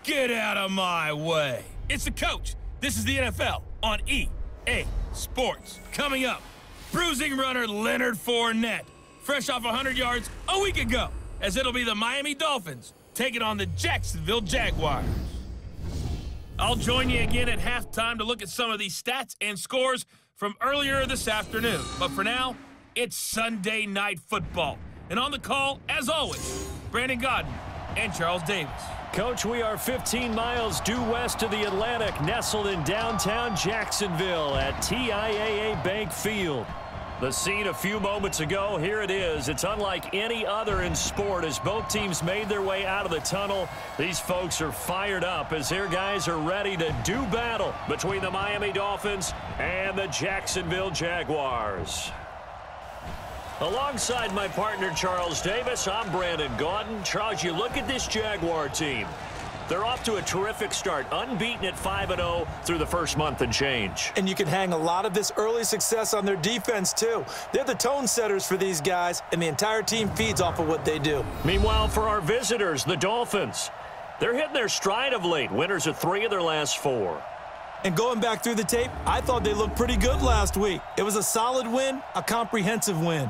Get out of my way. It's the coach. This is the NFL on EA Sports. Coming up, bruising runner Leonard Fournette, fresh off 100 yards a week ago, as it'll be the Miami Dolphins taking on the Jacksonville Jaguars. I'll join you again at halftime to look at some of these stats and scores from earlier this afternoon. But for now, it's Sunday Night Football. And on the call, as always, Brandon Godden and Charles Davis. Coach, we are 15 miles due west of the Atlantic, nestled in downtown Jacksonville at TIAA Bank Field. The scene a few moments ago, here it is. It's unlike any other in sport as both teams made their way out of the tunnel. These folks are fired up as their guys are ready to do battle between the Miami Dolphins and the Jacksonville Jaguars. Alongside my partner, Charles Davis, I'm Brandon Godden. Charles, you look at this Jaguar team. They're off to a terrific start, unbeaten at 5-0 through the first month and change. And you can hang a lot of this early success on their defense, too. They're the tone setters for these guys, and the entire team feeds off of what they do. Meanwhile, for our visitors, the Dolphins, they're hitting their stride of late. Winners of 3 of their last 4. And going back through the tape, I thought they looked pretty good last week. It was a solid win, a comprehensive win.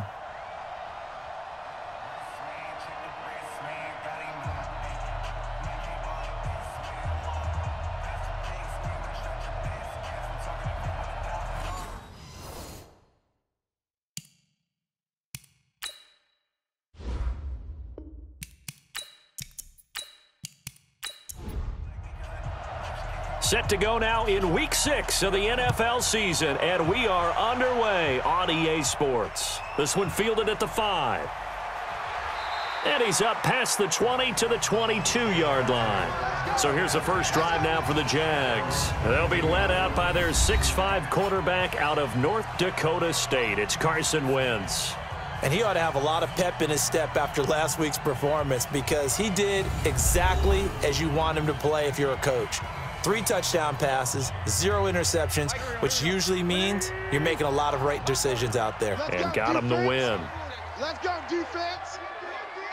Set to go now in Week 6 of the NFL season, and we are underway on EA Sports. This one fielded at the 5. And he's up past the 20 to the 22-yard line. So here's the first drive now for the Jags. They'll be led out by their 6'5 quarterback out of North Dakota State. It's Carson Wentz. And he ought to have a lot of pep in his step after last week's performance because he did exactly as you want him to play if you're a coach. 3 touchdown passes, 0 interceptions, which usually means you're making a lot of right decisions out there. And got him the win. Let's go, defense.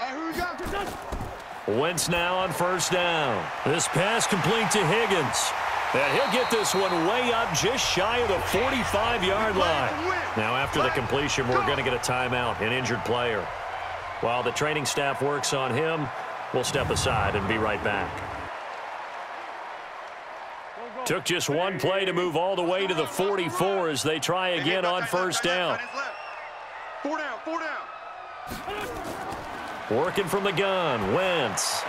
And who we got? Wentz now on first down. This pass complete to Higgins. And he'll get this one way up just shy of the 45-yard line. Now after the completion, we're going to get a timeout, an injured player. While the training staff works on him, we'll step aside and be right back. Took just one play to move all the way to the 44 as they try again on first down. 4 down, 4 down. Working from the gun, Wentz.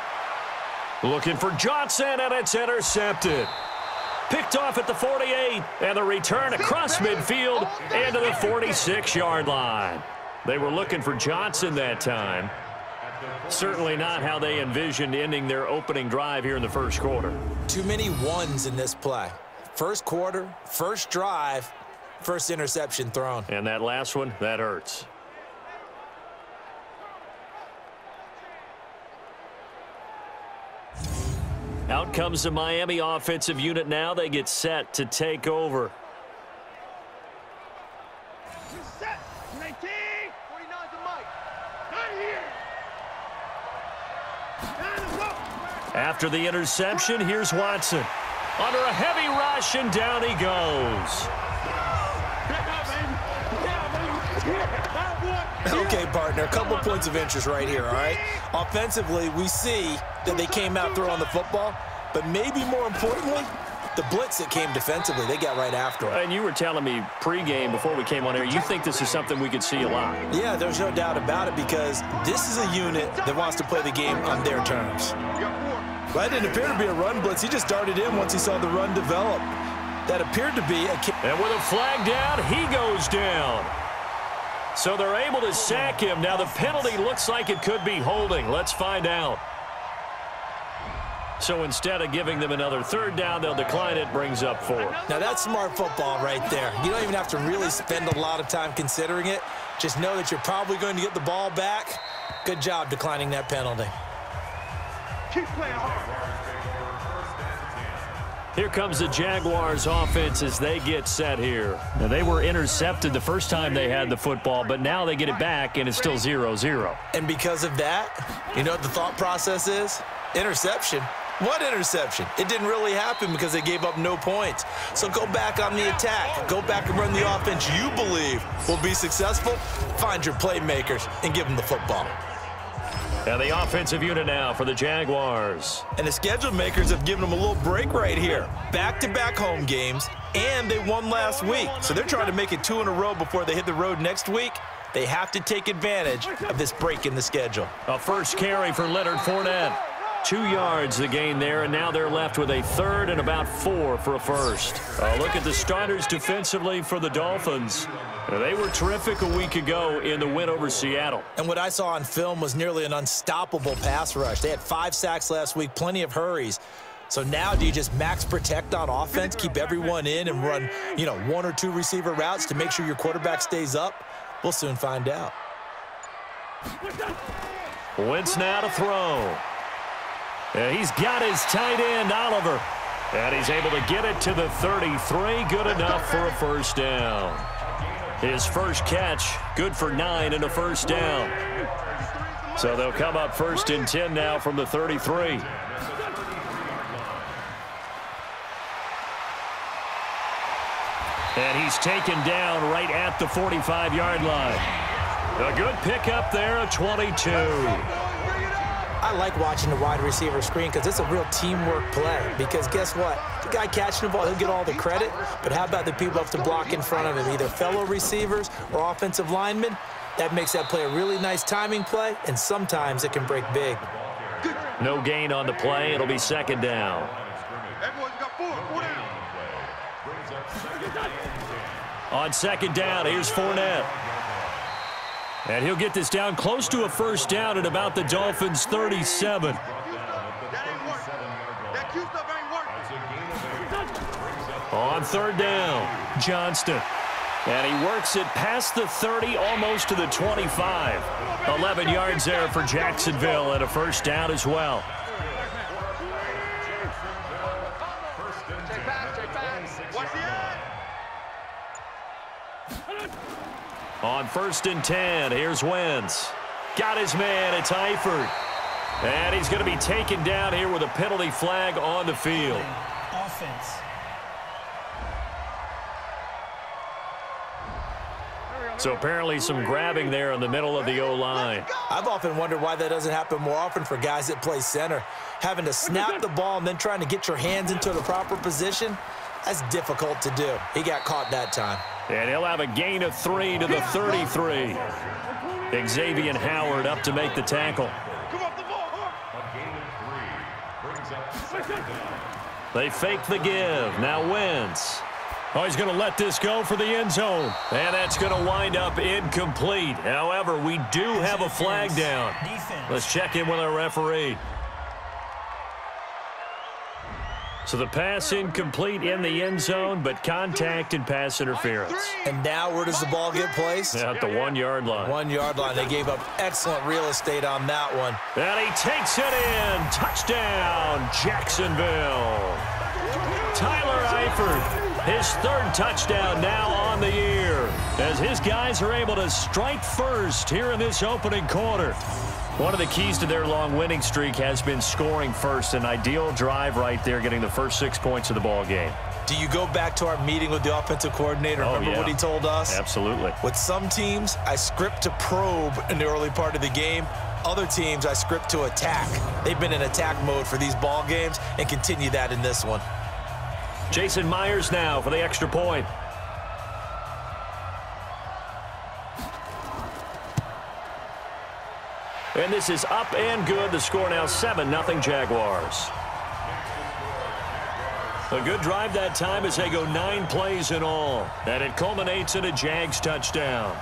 Looking for Johnson, and it's intercepted. Picked off at the 48, and the return across midfield into the 46-yard line. They were looking for Johnson that time. Certainly not how they envisioned ending their opening drive here in the first quarter. Too many ones in this play. First quarter, first drive, first interception thrown. And that last one, that hurts. Out comes the Miami offensive unit now. They get set to take over. Set. 19. 49's the mic. Not here. After the interception, here's Watson. Under a heavy rush, and down he goes. Okay, partner, a couple points of interest right here, all right? Offensively, we see that they came out throwing the football, but maybe more importantly, the blitz that came defensively, they got right after it. And you were telling me pregame before we came on air, you think this is something we could see a lot. Yeah, there's no doubt about it because this is a unit that wants to play the game on their terms. Well, that didn't appear to be a run blitz. He just darted in once he saw the run develop. That appeared to be a kick. And with a flag down, he goes down. So they're able to sack him. Now the penalty looks like it could be holding. Let's find out. So instead of giving them another third down, they'll decline it, brings up 4. Now that's smart football right there. You don't even have to really spend a lot of time considering it. Just know that you're probably going to get the ball back. Good job declining that penalty. Keep playing hard. Here comes the Jaguars offense as they get set here. Now, they were intercepted the first time they had the football, but now they get it back, and it's still 0-0. And because of that, you know what the thought process is? Interception. What interception? It didn't really happen because they gave up no points. So go back on the attack. Go back and run the offense you believe will be successful. Find your playmakers and give them the football. And the offensive unit now for the Jaguars. And the schedule makers have given them a little break right here. Back-to-back home games, and they won last week. So they're trying to make it 2 in a row before they hit the road next week. They have to take advantage of this break in the schedule. A first carry for Leonard Fournette. 2 yards the gain there, and now they're left with a third and about 4 for a first. Look at the starters defensively for the Dolphins. They were terrific a week ago in the win over Seattle. And what I saw on film was nearly an unstoppable pass rush. They had 5 sacks last week, plenty of hurries. So now do you just max protect on offense, keep everyone in and run, 1 or 2 receiver routes to make sure your quarterback stays up? We'll soon find out. Wentz now to throw. He's got his tight end, Oliver. And he's able to get it to the 33. Good enough for a first down. His first catch, good for 9 and a first down. So they'll come up 1st and 10 now from the 33. And he's taken down right at the 45-yard line. A good pickup there, a 22. I like watching the wide receiver screen because it's a real teamwork play. Because guess what? The guy catching the ball, he'll get all the credit. But how about the people up to block in front of him, either fellow receivers or offensive linemen? That makes that play a really nice timing play, and sometimes it can break big. No gain on the play. It'll be 2nd down. Everyone's got 4 down. On 2nd down, here's Fournette. And he'll get this down close to a first down at about the Dolphins' 37. That ain't work. That Q stuff ain't work. On 3rd down, Johnston. And he works it past the 30, almost to the 25. 11 yards there for Jacksonville and a first down as well. On 1st and 10, here's Wentz. Got his man, it's Eifert. And he's going to be taken down here with a penalty flag on the field. Offense. So apparently some grabbing there in the middle of the O-line. I've often wondered why that doesn't happen more often for guys that play center. Having to snap the ball and then trying to get your hands into the proper position, that's difficult to do. He got caught that time. And he'll have a gain of 3 to the 33. Xavier Howard up to make the tackle. They fake the give. Now Wentz. Oh, he's going to let this go for the end zone. And that's going to wind up incomplete. However, we do have a flag down. Let's check in with our referee. So the pass incomplete in the end zone, but contact and pass interference. And now where does the ball get placed? At the 1-yard line. 1-yard line. They gave up excellent real estate on that one. And he takes it in. Touchdown, Jacksonville. Tyler Eifert, his 3rd touchdown now on the year, as his guys are able to strike first here in this opening quarter. One of the keys to their long winning streak has been scoring first. An ideal drive right there, getting the first 6 points of the ball game. Do you go back to our meeting with the offensive coordinator? Remember what he told us? Absolutely. With some teams, I script to probe in the early part of the game. Other teams, I script to attack. They've been in attack mode for these ball games and continue that in this one. Jason Myers now for the extra point. And this is up and good. The score now 7-0 Jaguars. A good drive that time as they go 9 plays in all. And it culminates in a Jags touchdown.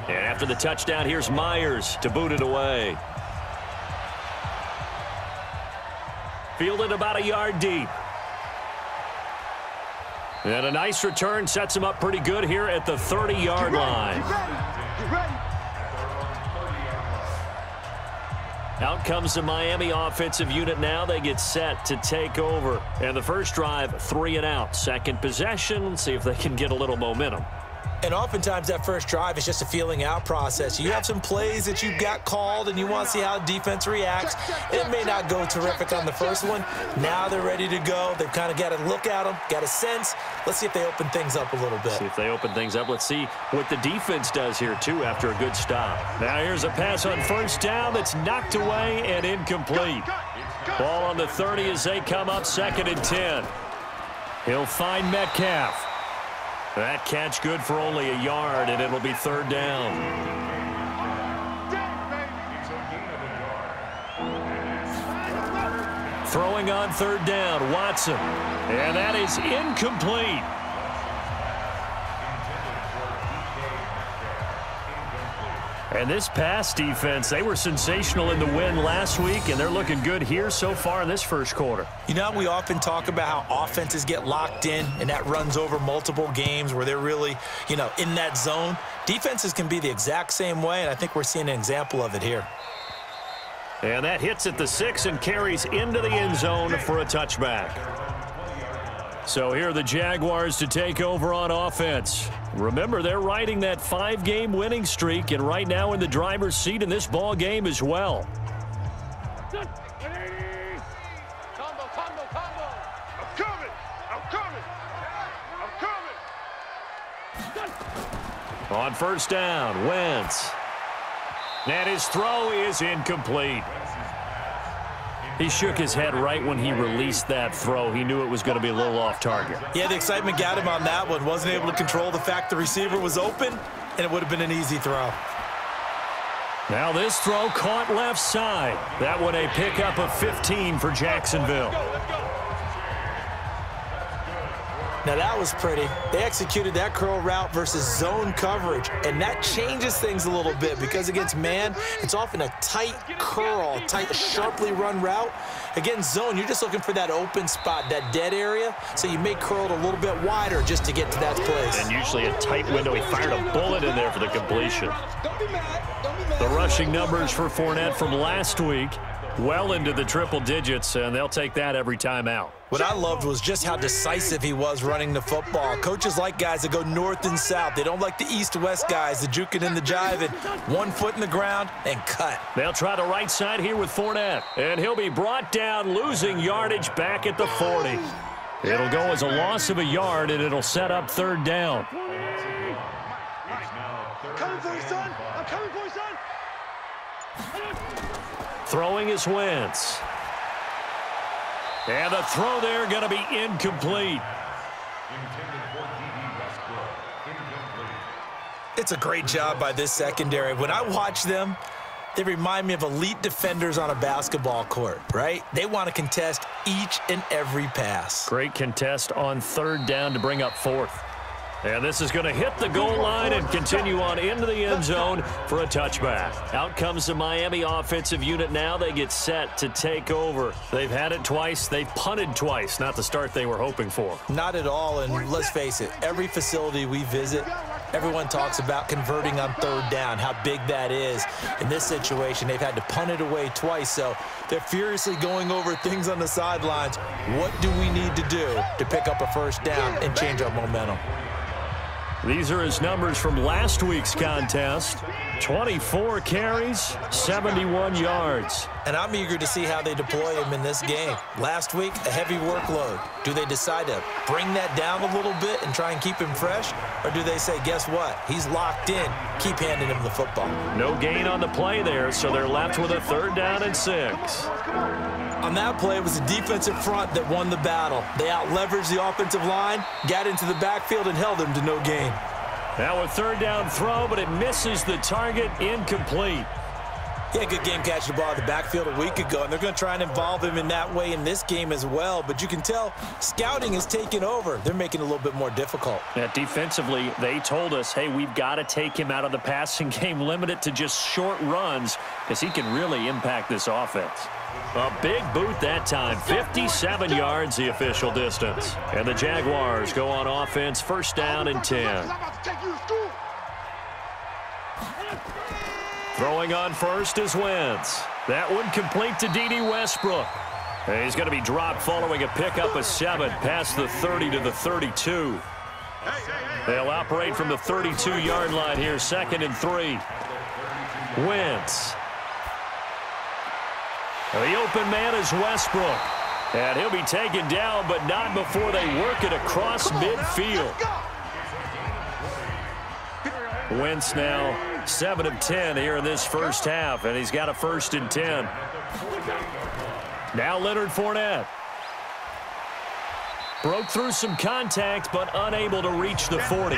And after the touchdown, here's Myers to boot it away. Fielded about a yard deep. And a nice return sets him up pretty good here at the 30-yard line. Out comes the Miami offensive unit now. They get set to take over. And the first drive, 3 and out. Second possession, see if they can get a little momentum. And oftentimes that first drive is just a feeling out process. You have some plays that you've got called and you want to see how defense reacts. It may not go terrific on the first one. Now they're ready to go. They've kind of got to look at them, got a sense. Let's see if they open things up a little bit. See if they open things up. Let's see what the defense does here, too, after a good stop. Now here's a pass on first down that's knocked away and incomplete. Ball on the 30 as they come up 2nd and 10. He'll find Metcalf. That catch good for only a yard, and it'll be 3rd down. Throwing on 3rd down, Watson. And that is incomplete. And this pass defense, they were sensational in the win last week, and they're looking good here so far in this first quarter. You know, we often talk about how offenses get locked in, and that runs over multiple games where they're really, in that zone. Defenses can be the exact same way, and I think we're seeing an example of it here. And that hits at the 6 and carries into the end zone for a touchback. So here are the Jaguars to take over on offense. Remember, they're riding that 5-game winning streak, and right now in the driver's seat in this ball game as well. Combo. I'm coming. On first down, Wentz. And his throw is incomplete. He shook his head right when he released that throw. He knew it was going to be a little off target. Yeah, the excitement got him on that one. Wasn't able to control the fact the receiver was open, and it would have been an easy throw. Now this throw caught left side. That one a pickup of 15 for Jacksonville. Now that was pretty. They executed that curl route versus zone coverage, and that changes things a little bit because against man, it's often a tight curl, tight, sharply run route. Against zone, you're just looking for that open spot, that dead area, so you may curl it a little bit wider just to get to that place. And usually a tight window. He fired a bullet in there for the completion. The rushing numbers for Fournette from last week, well into the triple digits, and they'll take that every time out. What I loved was just how decisive he was running the football. Coaches like guys that go north and south. They don't like the east-west guys, the juking and the jiving. 1 foot in the ground and cut. They'll try the right side here with Fournette, and he'll be brought down, losing yardage back at the 40. It'll go as a loss of a yard, and it'll set up 3rd down. Coming for you, son. I'm coming for you, son. Throwing is Wentz. And the throw there going to be incomplete. It's a great job by this secondary. When I watch them, they remind me of elite defenders on a basketball court, right? They want to contest each and every pass. Great contest on 3rd down to bring up 4th. And this is going to hit the goal line and continue on into the end zone for a touchback. Out comes the Miami offensive unit now. They get set to take over. They've had it twice. They've punted twice. Not the start they were hoping for. Not at all, and let's face it, every facility we visit, everyone talks about converting on 3rd down, how big that is. In this situation, they've had to punt it away twice, so they're furiously going over things on the sidelines. What do we need to do to pick up a 1st down and change our momentum? These are his numbers from last week's contest. 24 carries, 71 yards. And I'm eager to see how they deploy him in this game. Last week, a heavy workload. Do they decide to bring that down a little bit and try and keep him fresh? Or do they say, guess what? He's locked in. Keep handing him the football. No gain on the play there, so they're left with a 3rd down and 6. On that play, it was the defensive front that won the battle. They out-leveraged the offensive line, got into the backfield, and held him to no gain. Now a 3rd down throw, but it misses the target, incomplete. Yeah, good game catching the ball in the backfield a week ago, and they're going to try and involve him in that way in this game as well. But you can tell scouting is taking over. They're making it a little bit more difficult. Yeah, defensively, they told us, hey, we've got to take him out of the passing game, limit it to just short runs, because he can really impact this offense. A big boot that time, 57 yards the official distance. And the Jaguars go on offense, 1st down and 10. Throwing on first is Wentz. That one complete to D.D. Westbrook. He's going to be dropped following a pickup of 7 past the 30 to the 32. They'll operate from the 32-yard line here, 2nd and 3. Wentz. The open man is Westbrook. And he'll be taken down, but not before they work it across midfield. Wentz now 7 of 10 here in this first half, and he's got a 1st and 10. Now Leonard Fournette. Broke through some contact, but unable to reach the 40.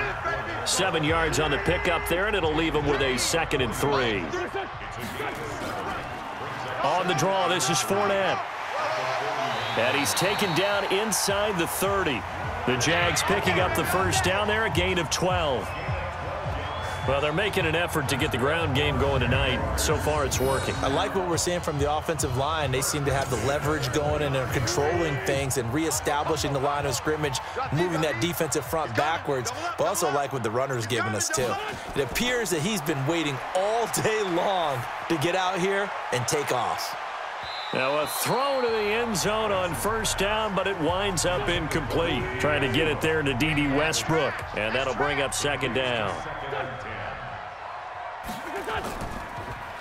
7 yards on the pickup there, and it'll leave him with a 2nd and 3. On the draw, this is Fournette. And he's taken down inside the 30. The Jags picking up the first down there, a gain of 12. Well, they're making an effort to get the ground game going tonight. So far, it's working. I like what we're seeing from the offensive line. They seem to have the leverage going, and they're controlling things and reestablishing the line of scrimmage, moving that defensive front backwards, but also like what the runner's giving us, too. It appears that he's been waiting all day long to get out here and take off. Now a throw to the end zone on first down, but it winds up incomplete. Trying to get it there to D.D. Westbrook, and that'll bring up 2nd down.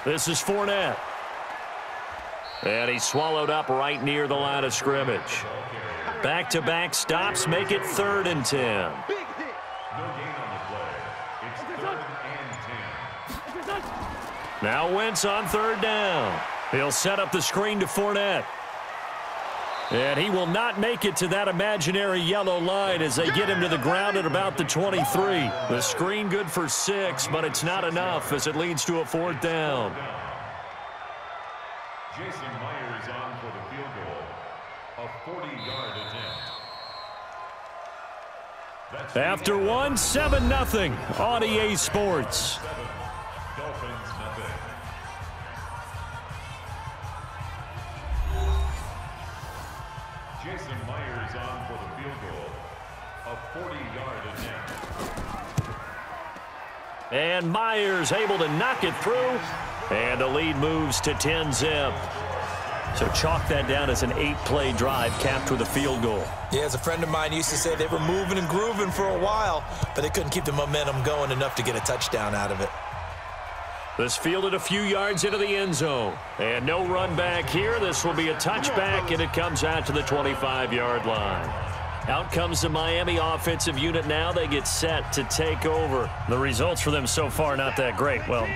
This is Fournette. And he's swallowed up right near the line of scrimmage. Back-to-back stops make it 3rd and 10. Now Wentz on 3rd down. He'll set up the screen to Fournette. And he will not make it to that imaginary yellow line as they get him to the ground at about the 23. The screen good for 6, but it's not enough as it leads to a 4th down. Jason Myers on for the field goal. A 40-yard attempt. After one, 7-0 on EA Sports. Dolphins nothing. Jason Myers on for the field goal. A 40-yard attempt. And Myers able to knock it through. And the lead moves to 10-zip. So chalk that down as an 8-play drive capped with a field goal. Yeah, as a friend of mine used to say, they were moving and grooving for a while, but they couldn't keep the momentum going enough to get a touchdown out of it. This fielded a few yards into the end zone. And no run back here. This will be a touchback, and it comes out to the 25-yard line. Out comes the Miami offensive unit now. They get set to take over. The results for them so far not that great. Well,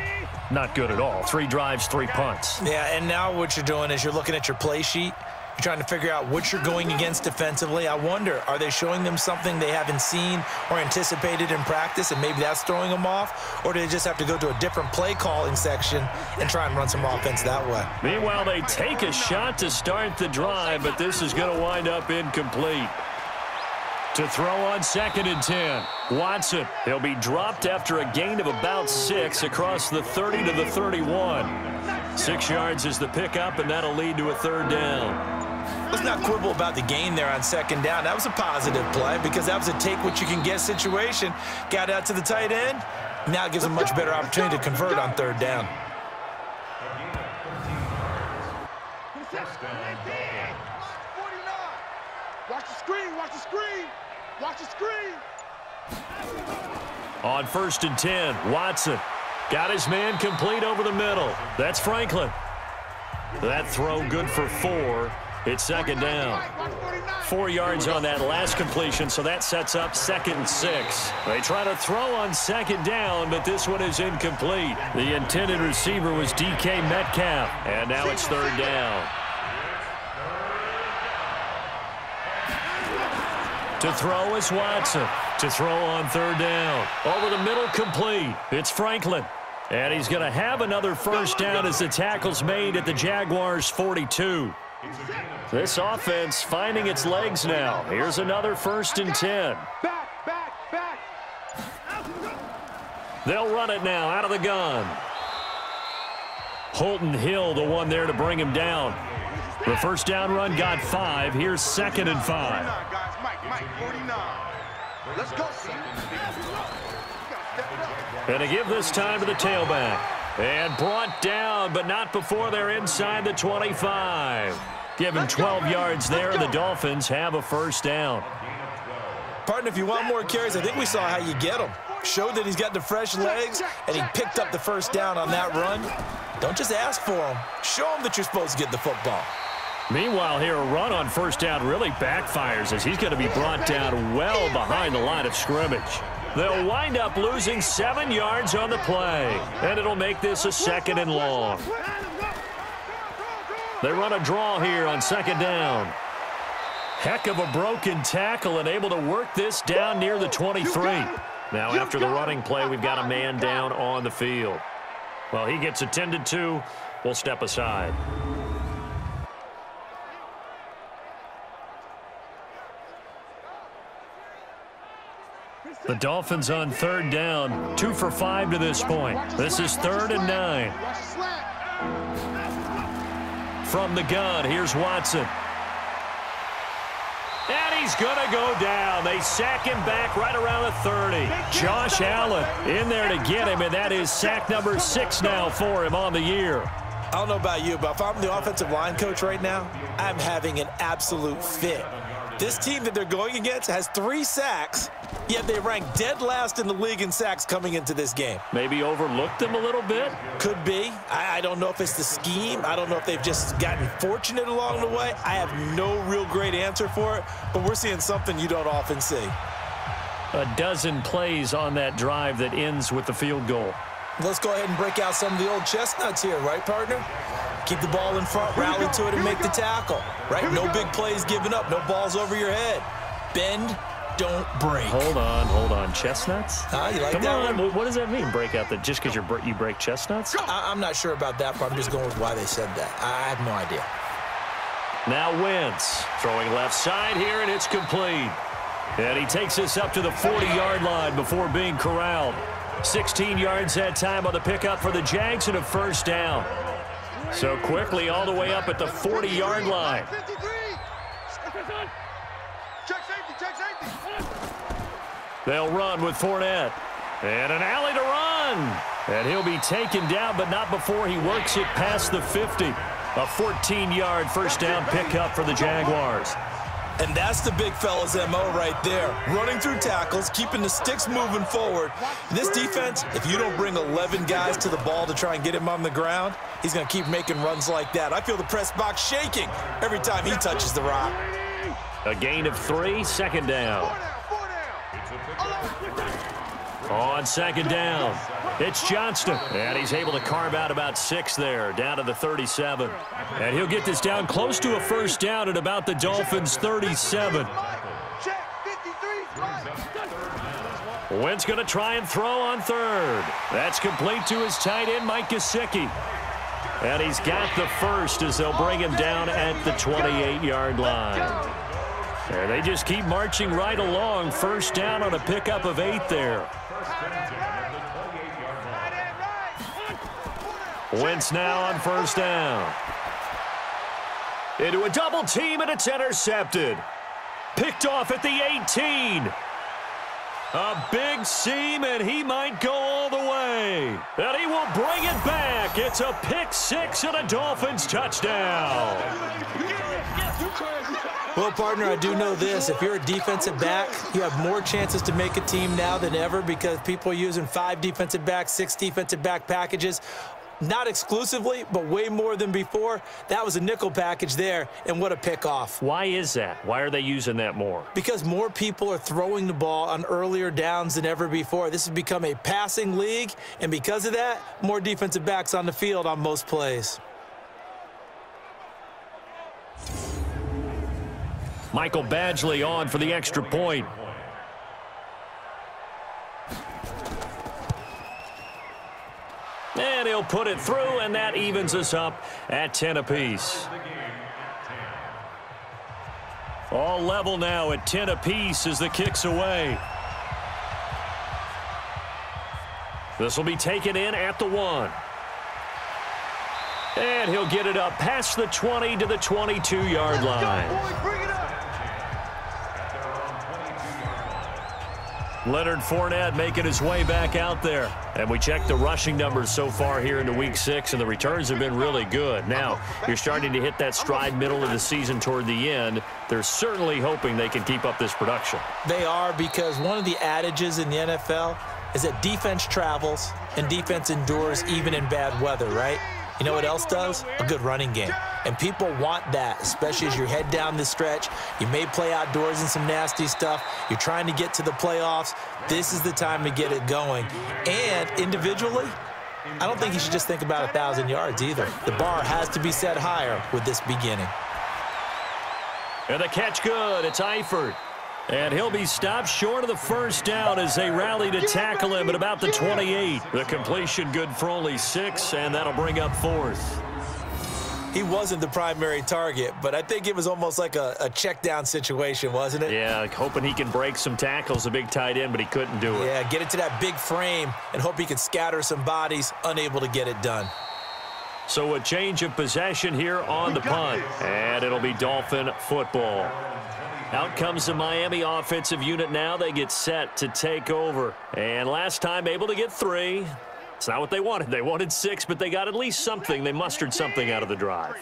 not good at all. 3 drives, 3 punts. Yeah, and now what you're doing is you're looking at your play sheet. You're trying to figure out what you're going against defensively. I wonder, are they showing them something they haven't seen or anticipated in practice, and maybe that's throwing them off? Or do they just have to go to a different play calling section and try and run some offense that way? Meanwhile, they take a shot to start the drive, but this is going to wind up incomplete. To throw on 2nd and 10. Watson, he'll be dropped after a gain of about 6 across the 30 to the 31. 6 yards is the pickup, and that'll lead to a 3rd down. Let's not quibble about the gain there on 2nd down. That was a positive play because that was a take-what-you-can-get situation. Got out to the tight end. Now it gives them a much better opportunity to convert on 3rd down. Watch the screen, watch the screen, watch the screen. On 1st and 10, Watson got his man complete over the middle. That's Franklin. That throw good for 4. It's 2nd down. 4 yards on that last completion, so that sets up 2nd and 6. They try to throw on 2nd down, but this one is incomplete. The intended receiver was DK Metcalf, and now it's 3rd down. To throw is Watson. To throw on 3rd down. Over the middle, complete. It's Franklin. And he's going to have another first down as the tackle's made at the Jaguars' 42. This offense finding its legs now. Here's another 1st and 10. Back. They'll run it now out of the gun. Holton Hill, the one there to bring him down. The first down run got 5. Here's 2nd and 5. Mike, 49. Let's go. And to give this time to the tailback. And brought down, but not before they're inside the 25. Give him 12 yards there, and the Dolphins have a first down. Partner, if you want more carries, I think we saw how you get them. Showed that he's got the fresh legs, and he picked up the first down on that run. Don't just ask for them. Show them that you're supposed to get the football. Meanwhile, here, a run on first down really backfires as he's going to be brought down well behind the line of scrimmage. They'll wind up losing 7 yards on the play, and it'll make this a 2nd and long. They run a draw here on 2nd down. Heck of a broken tackle and able to work this down near the 23. Now, after the running play, we've got a man down on the field. Well, he gets attended to. We'll step aside. The Dolphins on 3rd down, 2 for 5 to this point. This is 3rd and 9. From the gun, here's Watson. And he's going to go down. They sack him back right around the 30. Josh Allen in there to get him, and that is sack number 6 now for him on the year. I don't know about you, but if I'm the offensive line coach right now, I'm having an absolute fit. This team that they're going against has 3 sacks, yet they rank dead last in the league in sacks coming into this game. Maybe overlooked them a little bit? Could be. I don't know if it's the scheme. I don't know if they've just gotten fortunate along the way. I have no real great answer for it, but we're seeing something you don't often see. A dozen plays on that drive that ends with the field goal. Let's go ahead and break out some of the old chestnuts here, right, partner? Keep the ball in front, rally to it, and make the tackle, right? No big plays given up, no balls over your head. Bend, don't break. Hold on. Chestnuts? You like Come that on. one? What does that mean, break out? Just because you break chestnuts? I'm not sure about that, but I'm just going with why they said that. I have no idea. Now Wentz throwing left side here, and it's complete. And he takes us up to the 40-yard line before being corralled. 16 yards that time on the pickup for the Jags and a first down. So quickly all the way up at the 40-yard line. They'll run with Fournette. And an alley to run. And he'll be taken down, but not before he works it past the 50. A 14-yard first down pickup for the Jaguars. And that's the big fella's MO right there. Running through tackles, keeping the sticks moving forward. This defense, if you don't bring 11 guys to the ball to try and get him on the ground, he's going to keep making runs like that. I feel the press box shaking every time he touches the rock. A gain of 3, 2nd down. On 2nd down, it's Johnston. And he's able to carve out about 6 there, down to the 37. And he'll get this down close to a first down at about the Dolphins' 37. Wentz going to try and throw on 3rd. That's complete to his tight end, Mike Gesicki. And he's got the first as they'll bring him down at the 28-yard line. And they just keep marching right along. First down on a pickup of 8 there. Wentz now on first down. Into a double team, and it's intercepted. Picked off at the 18. A big seam, and he might go all the way. And he will bring it back. It's a pick 6 and a Dolphins touchdown. Well, partner, I do know this. If you're a defensive back, you have more chances to make a team now than ever because people are using 5 defensive backs, 6 defensive back packages. Not exclusively, but way more than before. That was a nickel package there, and what a pickoff. Why is that? Why are they using that more? Because more people are throwing the ball on earlier downs than ever before. This has become a passing league, and because of that, more defensive backs on the field on most plays. Michael Badgley on for the extra point. And he'll put it through, and that evens us up at 10 apiece. All level now at 10 apiece as the kick's away. This will be taken in at the 1. And he'll get it up past the 20 to the 22-yard line. Leonard Fournette making his way back out there. And we checked the rushing numbers so far here into Week 6, and the returns have been really good. Now, you're starting to hit that stride middle of the season toward the end. They're certainly hoping they can keep up this production. They are, because one of the adages in the NFL is that defense travels and defense endures even in bad weather, right? You know what else does? A good running game. And people want that, especially as you head down the stretch. You may play outdoors in some nasty stuff. You're trying to get to the playoffs. This is the time to get it going. And individually, I don't think you should just think about 1,000 yards either. The bar has to be set higher with this beginning. And the catch good. It's Eifert. And he'll be stopped short of the first down as they rally to tackle him at about the 28. The completion good for only 6, and that'll bring up 4th. He wasn't the primary target, but I think it was almost like a check down situation, wasn't it? Yeah, hoping he can break some tackles, a big tight end, but he couldn't do it. Yeah, get it to that big frame and hope he can scatter some bodies, unable to get it done. So a change of possession here on the punt, and it'll be Dolphin football. Out comes the Miami offensive unit now. They get set to take over. And last time able to get 3. It's not what they wanted. They wanted 6, but they got at least something. They mustered something out of the drive.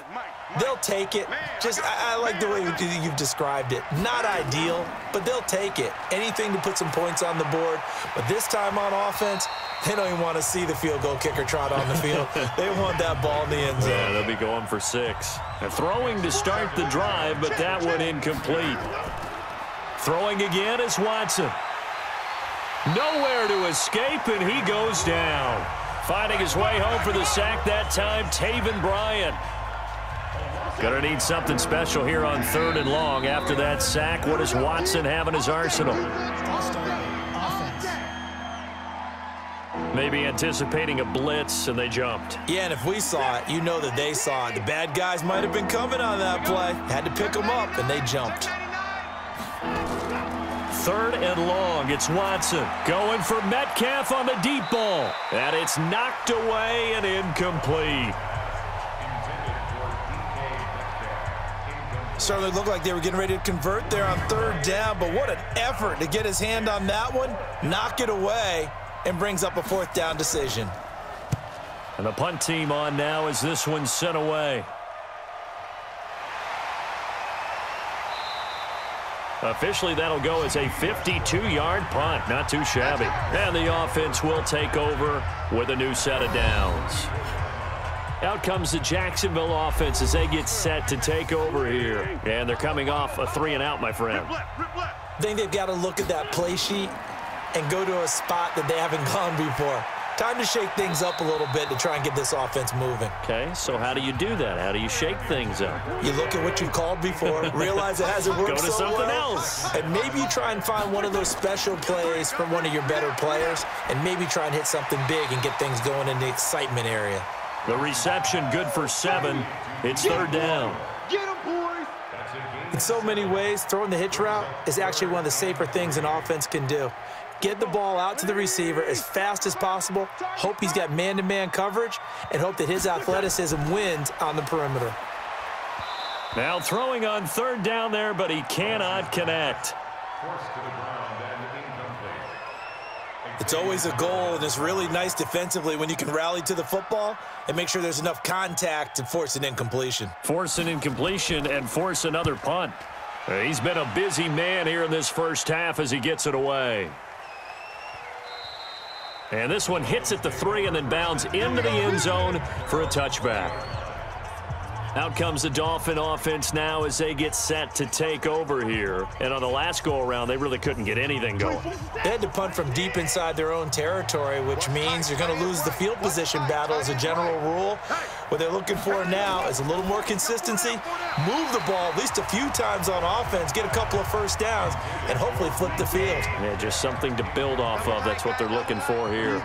They'll take it. I like the way you've described it. Not ideal, but they'll take it. Anything to put some points on the board. But this time on offense, they don't even want to see the field goal kicker trot on the field. They want that ball in the end zone. Yeah, they'll be going for 6. And throwing to start the drive, but that one incomplete. Throwing again is Watson. Nowhere to escape, and he goes down. Finding his way home for the sack that time, Taven Bryan. Gonna need something special here on 3rd and long. After that sack, what does Watson have in his arsenal? Maybe anticipating a blitz, and they jumped. Yeah, and if we saw it, you know that they saw it. The bad guys might have been coming on that play. Had to pick them up, and they jumped. 3rd and long. It's Watson going for Metcalf on the deep ball. And it's knocked away and incomplete. Certainly looked like they were getting ready to convert there on 3rd down, but what an effort to get his hand on that one, knock it away, and brings up a 4th down decision. And the punt team on now as this one's sent away. Officially, that'll go as a 52-yard punt. Not too shabby. And the offense will take over with a new set of downs. Out comes the Jacksonville offense as they get set to take over here. And they're coming off a 3-and-out, my friend. I think they've got to look at that play sheet and go to a spot that they haven't gone before. Time to shake things up a little bit to try and get this offense moving. Okay, so how do you do that? How do you shake things up? You look at what you've called before, realize it hasn't worked Go to so something well, else. and maybe you try and find one of those special plays from one of your better players, and maybe try and hit something big and get things going in the excitement area. The reception good for 7. It's 3rd down. Get him, boys! In so many ways, throwing the hitch route is actually one of the safer things an offense can do. Get the ball out to the receiver as fast as possible, hope he's got man-to-man coverage, and hope that his athleticism wins on the perimeter. Now throwing on 3rd down there, but he cannot connect. It's always a goal, and it's really nice defensively when you can rally to the football and make sure there's enough contact to force an incompletion. Force an incompletion and force another punt. He's been a busy man here in this first half as he gets it away. And this one hits at the 3 and then bounds into the end zone for a touchback. Out comes the Dolphin offense now as they get set to take over here. And on the last go-around, they really couldn't get anything going. They had to punt from deep inside their own territory, which means you're going to lose the field position battle as a general rule. What they're looking for now is a little more consistency, move the ball at least a few times on offense, get a couple of first downs, and hopefully flip the field. Yeah, just something to build off of. That's what they're looking for here.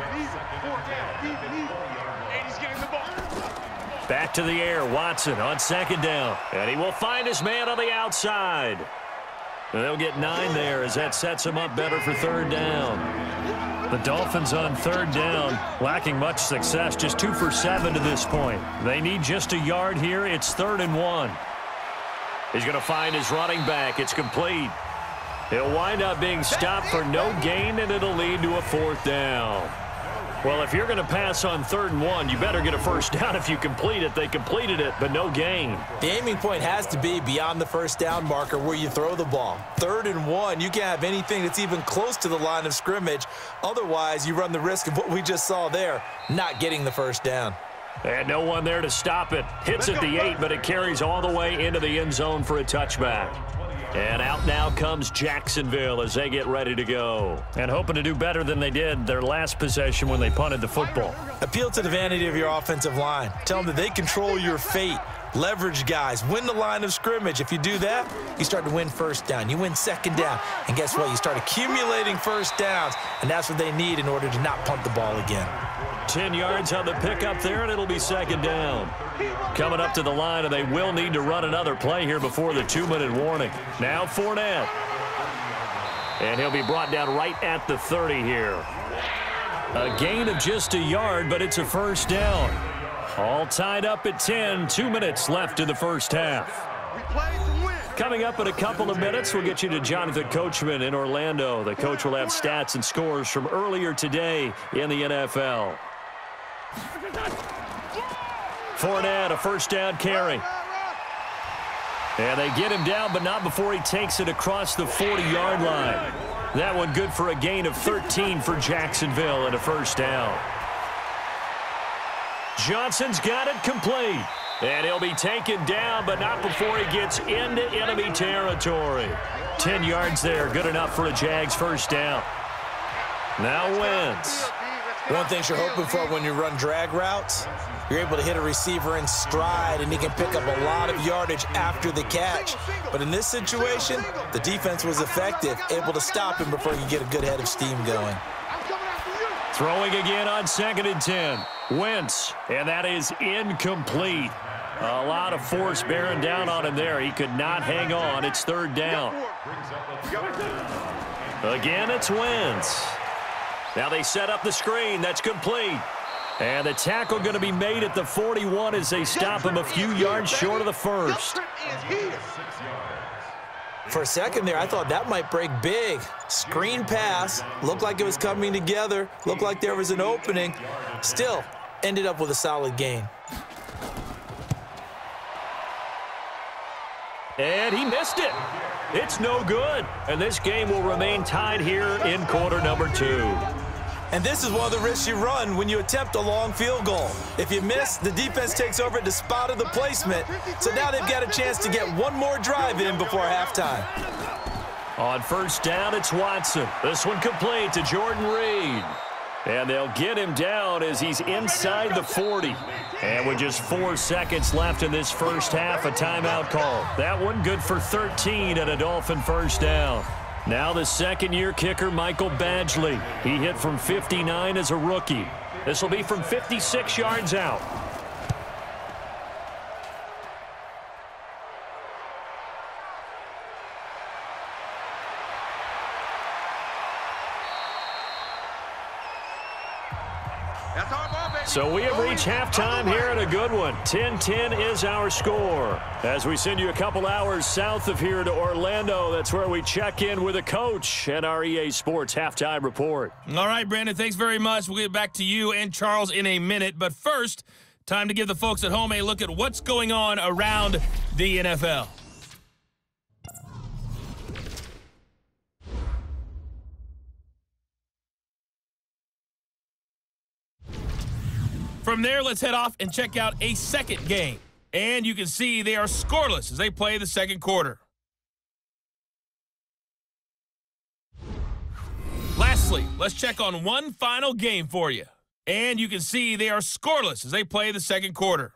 Back to the air, Watson on 2nd down. And he will find his man on the outside. And they'll get 9 there as that sets him up better for 3rd down. The Dolphins on 3rd down, lacking much success, just 2 for 7 to this point. They need just a yard here. It's 3rd and 1. He's going to find his running back. It's complete. He'll wind up being stopped for no gain, and it'll lead to a 4th down. Well, if you're going to pass on 3rd and 1, you better get a 1st down if you complete it. They completed it, but no gain. The aiming point has to be beyond the 1st down marker where you throw the ball. 3rd and 1, you can't have anything that's even close to the line of scrimmage. Otherwise, you run the risk of what we just saw there, not getting the 1st down. And no one there to stop it. Hits at the 8, but it carries all the way into the end zone for a touchback. And out now comes Jacksonville as they get ready to go. And hoping to do better than they did their last possession when they punted the football. Appeal to the vanity of your offensive line. Tell them that they control your fate. Leverage guys. Win the line of scrimmage. If you do that, you start to win 1st down. You win 2nd down. And guess what? You start accumulating 1st downs. And that's what they need in order to not punt the ball again. 10 yards on the pickup there, and it'll be 2nd down. Coming up to the line, and they will need to run another play here before the 2-minute warning. Now Fournette. And he'll be brought down right at the 30 here. A gain of just a yard, but it's a 1st down. All tied up at 10. 2 minutes left in the 1st half. Coming up in a couple of minutes, we'll get you to Jonathan Coachman in Orlando. The coach will have stats and scores from earlier today in the NFL. Fournette, a 1st down carry. And they get him down, but not before he takes it across the 40-yard line. That one good for a gain of 13 for Jacksonville and a 1st down. Johnson's got it complete. And he'll be taken down, but not before he gets into enemy territory. 10 yards there, good enough for a Jags 1st down. Now Wentz. One thing you're hoping for when you run drag routes, you're able to hit a receiver in stride, and he can pick up a lot of yardage after the catch. But in this situation, the defense was effective, able to stop him before you get a good head of steam going. Throwing again on 2nd and 10. Wentz, and that is incomplete. A lot of force bearing down on him there. He could not hang on. It's 3rd down. Again, it's Wentz. Now they set up the screen. That's complete. And the tackle going to be made at the 41 as they stop him a few yards short of the 1st. For a second there, I thought that might break big. Screen pass. Looked like it was coming together. Looked like there was an opening. Still, ended up with a solid gain. And he missed it. It's no good. And this game will remain tied here in quarter number 2. And this is one of the risks you run when you attempt a long field goal. If you miss, the defense takes over at the spot of the placement. So now they've got a chance to get one more drive in before halftime. On 1st down, it's Watson. This one complete to Jordan Reed. And they'll get him down as he's inside the 40. And with just 4 seconds left in this 1st half, a timeout call. That one good for 13 and a Dolphin 1st down. Now the 2nd-year kicker, Michael Badgley. He hit from 59 as a rookie. This will be from 56 yards out. So we have reached halftime here at a good one. 10-10 is our score. As we send you a couple hours south of here to Orlando, that's where we check in with a coach and our EA Sports halftime report. All right, Brandon, thanks very much. We'll get back to you and Charles in a minute. But first, time to give the folks at home a look at what's going on around the NFL. From there, let's head off and check out a second game. And you can see they are scoreless as they play the second quarter. Lastly, let's check on one final game for you. And you can see they are scoreless as they play the second quarter.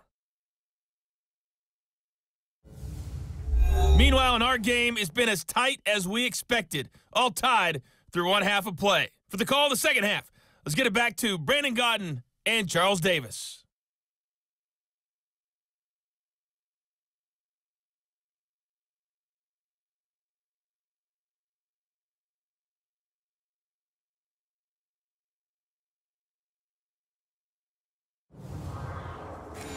Meanwhile, in our game, it's been as tight as we expected, all tied through one half of play. For the call of the second half, let's get it back to Brandon Gaudin and Charles Davis.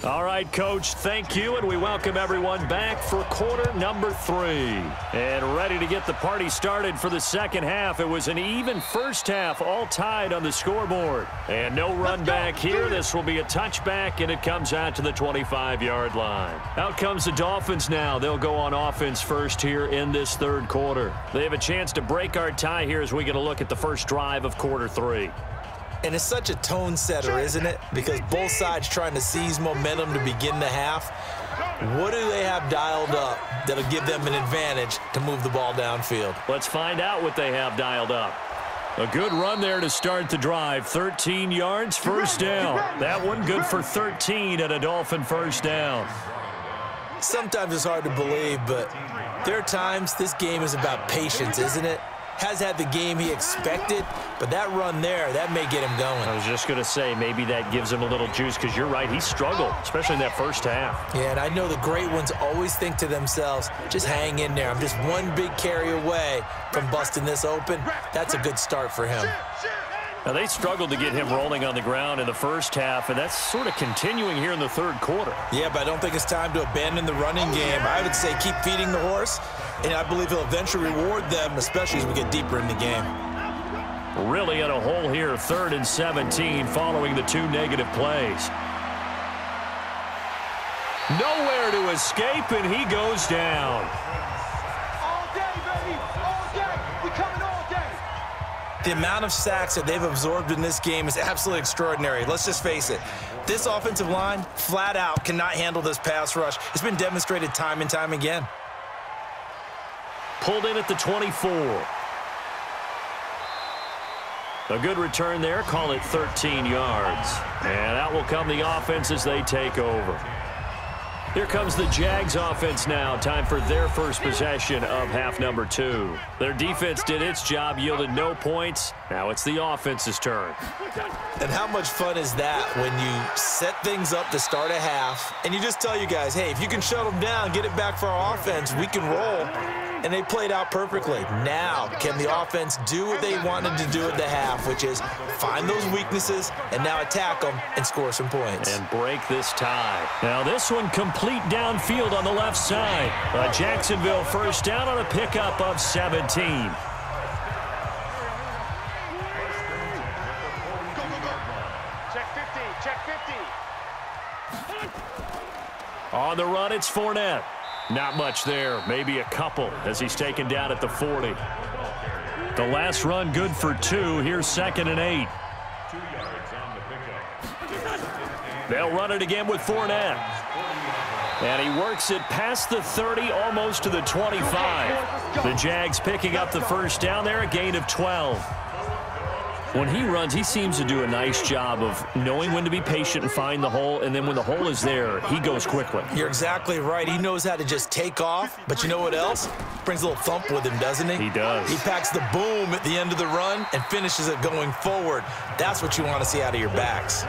All right, Coach, thank you, and we welcome everyone back for quarter number 3. And ready to get the party started for the second half. It was an even first half, all tied on the scoreboard. And no run back here. This will be a touchback, and it comes out to the 25-yard line. Out comes the Dolphins now. They'll go on offense first here in this third quarter. They have a chance to break our tie here as we get a look at the first drive of quarter 3. And it's such a tone setter, isn't it? Because both sides trying to seize momentum to begin the half. What do they have dialed up that'll give them an advantage to move the ball downfield? Let's find out what they have dialed up. A good run there to start the drive. 13 yards, first down. That one good for 13 at a Dolphin first down. Sometimes it's hard to believe, but there are times this game is about patience, isn't it? Has had the game he expected, but that run there, that may get him going. I was just going to say, maybe that gives him a little juice, because you're right, he struggled, especially in that first half. Yeah, and I know the great ones always think to themselves, just hang in there. I'm just one big carry away from busting this open. That's a good start for him. Now, they struggled to get him rolling on the ground in the first half, and that's sort of continuing here in the third quarter. Yeah, but I don't think it's time to abandon the running game. I would say keep feeding the horse, and I believe he'll eventually reward them, especially as we get deeper in the game. Really in a hole here, 3rd and 17, following the 2 negative plays. Nowhere to escape, and he goes down. All day, baby. All day. We coming all day. The amount of sacks that they've absorbed in this game is absolutely extraordinary. Let's just face it. This offensive line, flat out, cannot handle this pass rush. It's been demonstrated time and time again. Pulled in at the 24. A good return there. Call it 13 yards. And out will come the offense as they take over. Here comes the Jags offense now. Time for their first possession of half number 2. Their defense did its job, yielded no points. Now it's the offense's turn. And how much fun is that when you set things up to start a half and you just tell you guys, hey, if you can shut them down, get it back for our offense, we can roll. And they played out perfectly. Now, can the offense do what they wanted to do at the half, which is find those weaknesses and now attack them and score some points. And break this tie. Now this one complete downfield on the left side. A Jacksonville first down on a pickup of 17. Go, go, go. Check 50. Check 50. On the run, it's Fournette. Not much there, maybe a couple as he's taken down at the 40. The last run good for 2. Here's 2nd and 8. They'll run it again with Fournette. And he works it past the 30, almost to the 25. The Jags picking up the first down there, a gain of 12. When he runs, he seems to do a nice job of knowing when to be patient and find the hole, and then when the hole is there, he goes quickly. You're exactly right. He knows how to just take off, but you know what else? Brings a little thump with him, doesn't he? He does. He packs the boom at the end of the run and finishes it going forward. That's what you want to see out of your backs.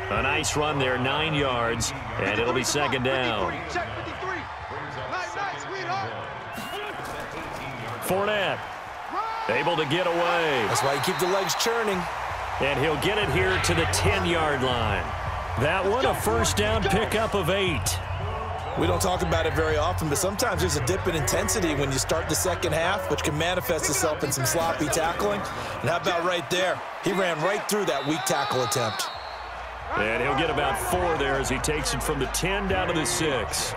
A nice run there, 9 yards, and it'll be 2nd down. Check 53. Nice, sweetheart. Fournette. Able to get away. That's why you keep the legs churning. And he'll get it here to the 10-yard line. That one, a first down pickup of 8. We don't talk about it very often, but sometimes there's a dip in intensity when you start the second half, which can manifest itself in some sloppy tackling. And how about right there? He ran right through that weak tackle attempt. And he'll get about 4 there as he takes it from the 10 down to the 6.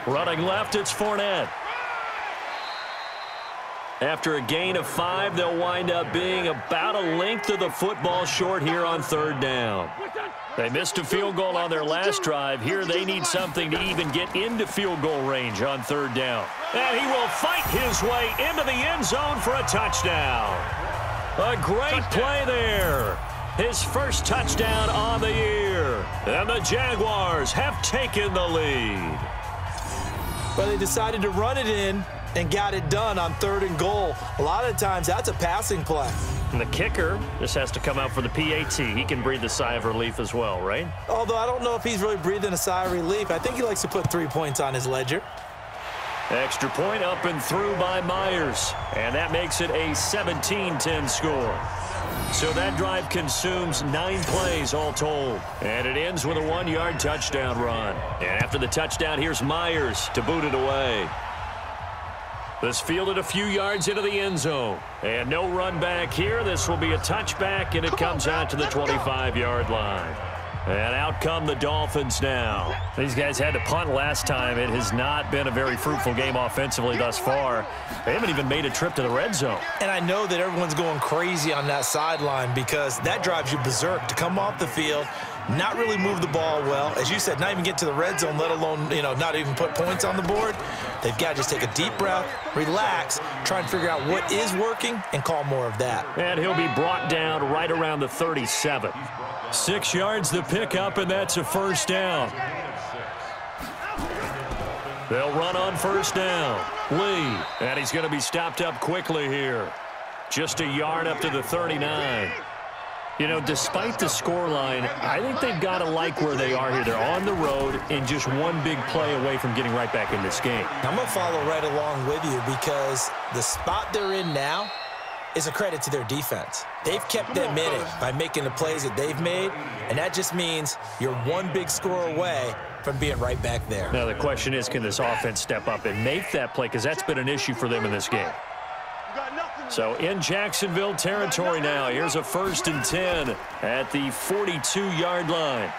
Running left, it's Fournette. After a gain of 5, they'll wind up being about a length of the football short here on 3rd down. They missed a field goal on their last drive. Here they need something to even get into field goal range on 3rd down. And he will fight his way into the end zone for a touchdown. A great play there. His first touchdown on the year. And the Jaguars have taken the lead. But they decided to run it in and got it done on 3rd and goal. A lot of times, that's a passing play. And the kicker just has to come out for the PAT. He can breathe a sigh of relief as well, right? Although I don't know if he's really breathing a sigh of relief. I think he likes to put 3 points on his ledger. Extra point up and through by Myers. And that makes it a 17-10 score. So that drive consumes 9 plays all told. And it ends with a 1-yard touchdown run. And after the touchdown, here's Myers to boot it away. This fielded a few yards into the end zone. And no run back here. This will be a touchback, and it comes out to the 25-yard line. And out come the Dolphins now. These guys had to punt last time. It has not been a very fruitful game offensively thus far. They haven't even made a trip to the red zone. And I know that everyone's going crazy on that sideline because that drives you berserk to come off the field, not really move the ball well. As you said, not even get to the red zone, let alone, not even put points on the board. They've got to just take a deep breath, relax, try and figure out what is working, and call more of that. And he'll be brought down right around the 37. 6 yards the pickup, and that's a first down. They'll run on first down. Lee, and he's going to be stopped up quickly here. Just a yard up to the 39. Despite the scoreline, I think they've got to like where they are here. They're on the road and just one big play away from getting right back in this game. I'm going to follow right along with you because the spot they're in now is a credit to their defense. They've kept them in it by making the plays that they've made, and that just means you're one big score away from being right back there. Now, the question is, can this offense step up and make that play? Because that's been an issue for them in this game. So in Jacksonville territory now, here's a 1st and 10 at the 42-yard line.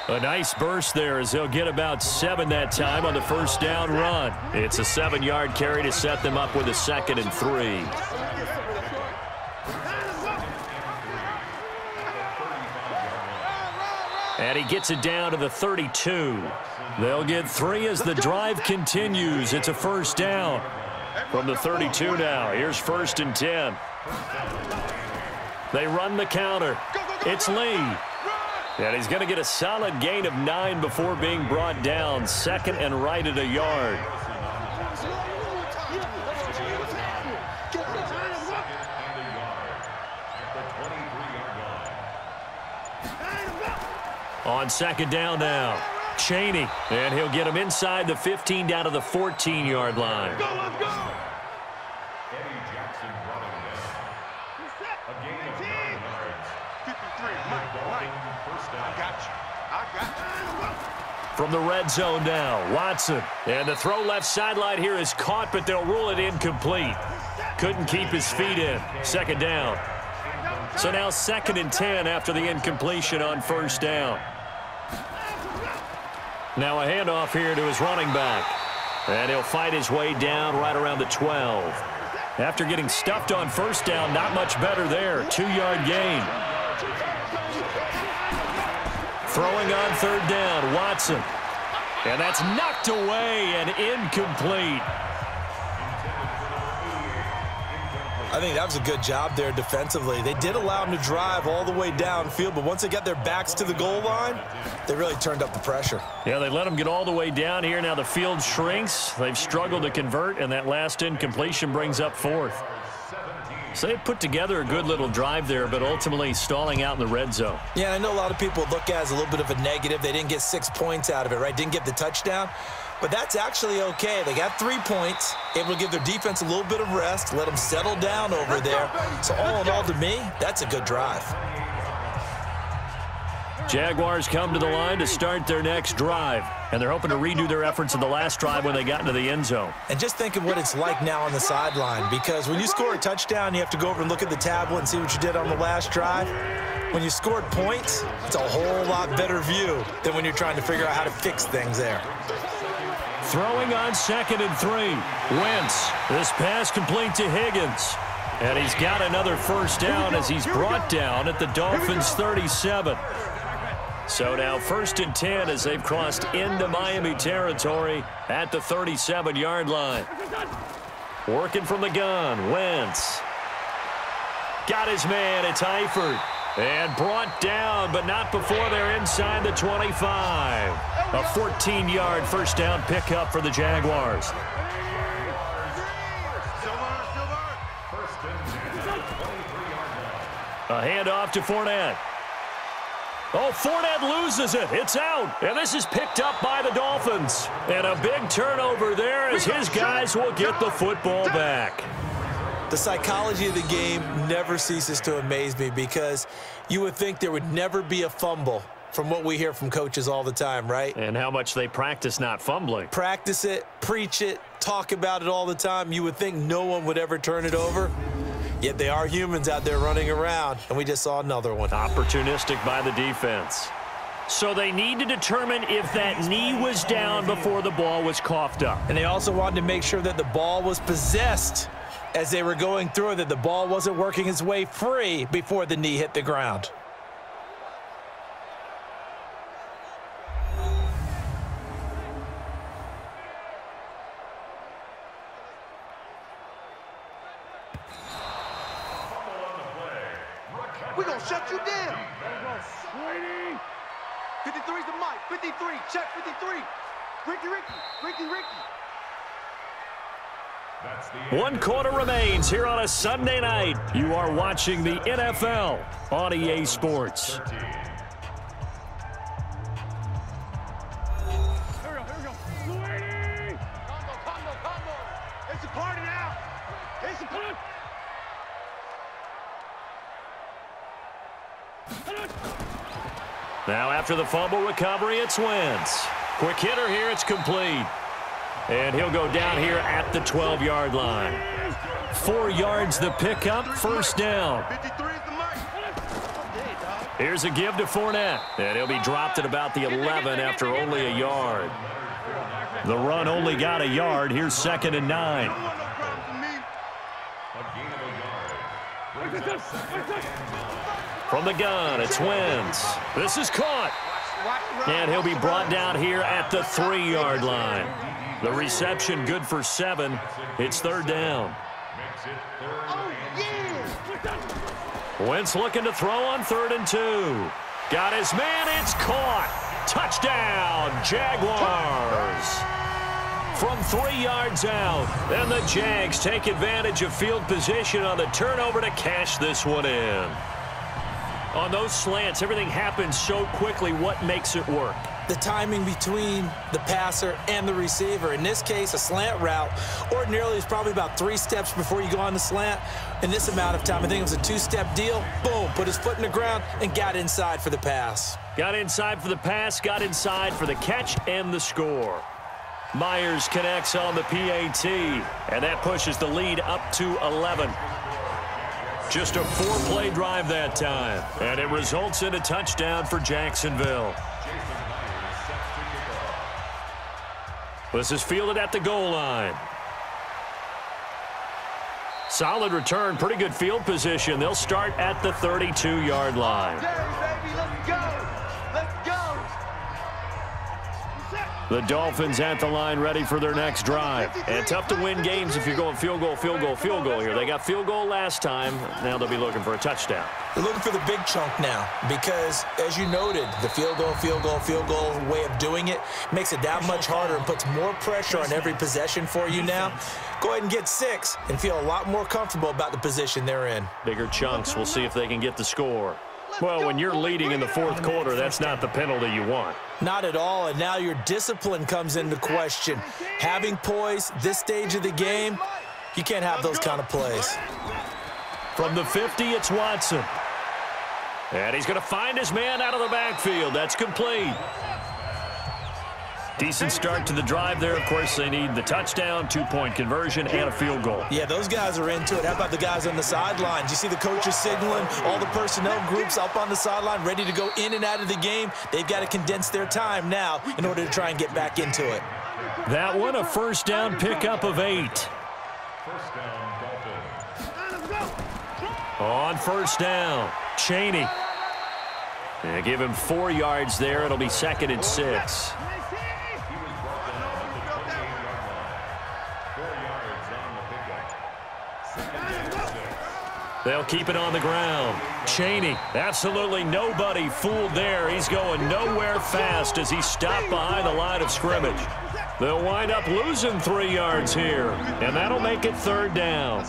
A nice burst there as they'll get about 7 that time on the first down run. It's a 7-yard carry to set them up with a 2nd and 3. And he gets it down to the 32. They'll get 3 as the drive continues. It's a first down from the 32 now. Here's 1st and 10. They run the counter. It's Lee. And he's going to get a solid gain of 9 before being brought down. 2nd and right at a yard. On 2nd down now, Chaney, and he'll get him inside the 15 down to the 14-yard line. Let's go! Eddie Jackson running this. A gain of 9 yards. 53, Mike. First down. I got you. From the red zone now, Watson. And the throw left sideline here is caught, but they'll rule it incomplete. Couldn't keep his feet in. 2nd down. So now 2nd and 10 after the incompletion on first down. Now a handoff here to his running back. And he'll fight his way down right around the 12. After getting stuffed on first down, not much better there. 2-yard gain. Throwing on 3rd down, Watson. And that's knocked away and incomplete. I think that was a good job there defensively. They did allow them to drive all the way downfield, but once they got their backs to the goal line, they really turned up the pressure. Yeah, they let them get all the way down here. Now the field shrinks. They've struggled to convert, and that last incompletion brings up 4th. So they put together a good little drive there, but ultimately stalling out in the red zone. Yeah, I know a lot of people look at it as a little bit of a negative. They didn't get 6 points out of it, right? Didn't get the touchdown. But that's actually okay. They got 3 points, able to give their defense a little bit of rest, let them settle down over there. So all in all, to me, that's a good drive. Jaguars come to the line to start their next drive, and they're hoping to redo their efforts in the last drive when they got into the end zone. And just think of what it's like now on the sideline, because when you score a touchdown, you have to go over and look at the tablet and see what you did on the last drive. When you scored points, it's a whole lot better view than when you're trying to figure out how to fix things there. Throwing on 2nd and 3. Wentz. This pass complete to Higgins. And he's got another first down as he's brought down at the Dolphins' 37. So now 1st and 10 as they've crossed into Miami territory at the 37-yard line. Working from the gun, Wentz. Got his man, it's Eifert. And brought down, but not before they're inside the 25. A 14-yard first down pickup for the Jaguars. A handoff to Fournette. Oh, Fournette loses it. It's out. And this is picked up by the Dolphins. And a big turnover there as his guys will get the football back. The psychology of the game never ceases to amaze me because you would think there would never be a fumble from what we hear from coaches all the time, right? And how much they practice not fumbling. Practice it, preach it, talk about it all the time. You would think no one would ever turn it over. Yet they are humans out there running around, and we just saw another one. Opportunistic by the defense. So they need to determine if that knee was down before the ball was coughed up. And they also wanted to make sure that the ball was possessed as they were going through, that the ball wasn't working its way free before the knee hit the ground. We're going to shut you down. 53's the mic. 53. Check 53. Ricky. One quarter remains here on a Sunday night. You are watching the NFL on EA Sports. Here we go. Sweetie! Combo. It's a party now. It's a party. Now after the fumble recovery, it's Wentz. Quick hitter here, it's complete. And he'll go down here at the 12-yard line. 4 yards the pickup, first down. 53's the mic. Here's a give to Fournette. And he'll be dropped at about the 11 after only a yard. The run only got a yard. Here's 2nd and 9. From the gun, it's Wentz. This is caught. And he'll be brought down here at the 3-yard line. The reception good for 7. It's 3rd down. Wentz looking to throw on 3rd and 2. Got his man. It's caught. Touchdown, Jaguars. From 3 yards out. And the Jags take advantage of field position on the turnover to cash this one in. On those slants, everything happens so quickly. What makes it work? The timing between the passer and the receiver. In this case, a slant route ordinarily is probably about 3 steps before you go on the slant. In this amount of time, I think it was a 2-step deal. Boom, put his foot in the ground and got inside for the pass. Got inside for the pass, got inside for the catch and the score. Myers connects on the PAT, and that pushes the lead up to 11. Just a 4-play drive that time, and it results in a touchdown for Jacksonville. This is fielded at the goal line. Solid return, pretty good field position. They'll start at the 32-yard line. The Dolphins at the line ready for their next drive. And tough to win games if you're going field goal here. They got field goal last time. Now they'll be looking for a touchdown. They're looking for the big chunk now because, as you noted, the field goal way of doing it makes it that much harder and puts more pressure on every possession for you now. Go ahead and get 6 and feel a lot more comfortable about the position they're in. Bigger chunks. We'll see if they can get the score. Well, when you're leading in the 4th quarter, that's not the penalty you want. Not at all, and now your discipline comes into question. Having poise this stage of the game, you can't have those kind of plays. From the 50, it's Watson. And he's going to find his man out of the backfield. That's complete. Decent start to the drive there. Of course, they need the touchdown, 2-point conversion, and a field goal. Yeah, those guys are into it. How about the guys on the sidelines? You see the coaches signaling, all the personnel groups up on the sideline, ready to go in and out of the game. They've got to condense their time now in order to try and get back into it. That one, a first down pickup of 8. On first down, Chaney. And give him 4 yards there. It'll be 2nd and 6. They'll keep it on the ground. Chaney, absolutely nobody fooled there. He's going nowhere fast as he stopped behind the line of scrimmage. They'll wind up losing 3 yards here, and that'll make it 3rd down.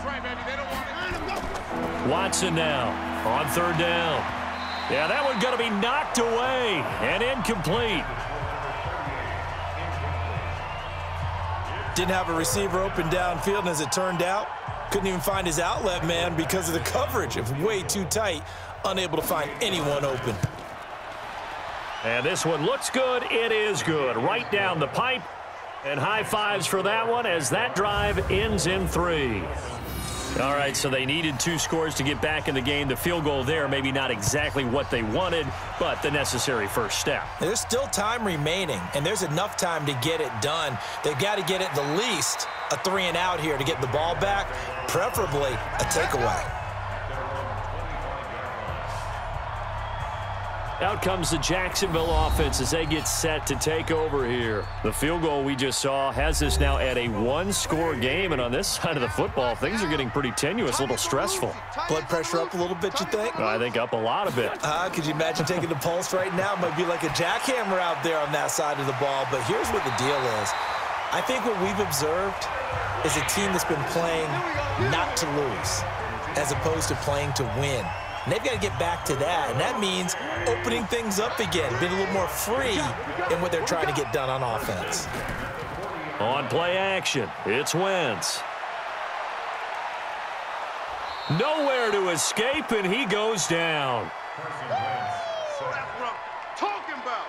Watson now on 3rd down. Yeah, that one's going to be knocked away and incomplete. Didn't have a receiver open downfield, and as it turned out, Couldn't even find his outlet man because of the coverage. It was way too tight, unable to find anyone open. And this one looks good. It is good. Right down the pipe. And high fives for that one as that drive ends in 3. All right, so they needed 2 scores to get back in the game. The field goal there, maybe not exactly what they wanted, but the necessary first step. There's still time remaining, and there's enough time to get it done. They've got to get at the least a 3-and-out here to get the ball back, preferably a takeaway. Out comes the Jacksonville offense as they get set to take over here. The field goal we just saw has us now at a 1-score game, and on this side of the football, things are getting pretty tenuous, a little stressful. Blood pressure up a little bit, you think? I think up a lot of it. Could you imagine taking the pulse right now? It might be like a jackhammer out there on that side of the ball, but here's what the deal is. I think what we've observed is a team that's been playing not to lose as opposed to playing to win. And they've got to get back to that, and that means opening things up again, being a little more free in what they're trying to get done on offense. On play action, it's Wentz. Nowhere to escape, and he goes down. That's what I'm talking about.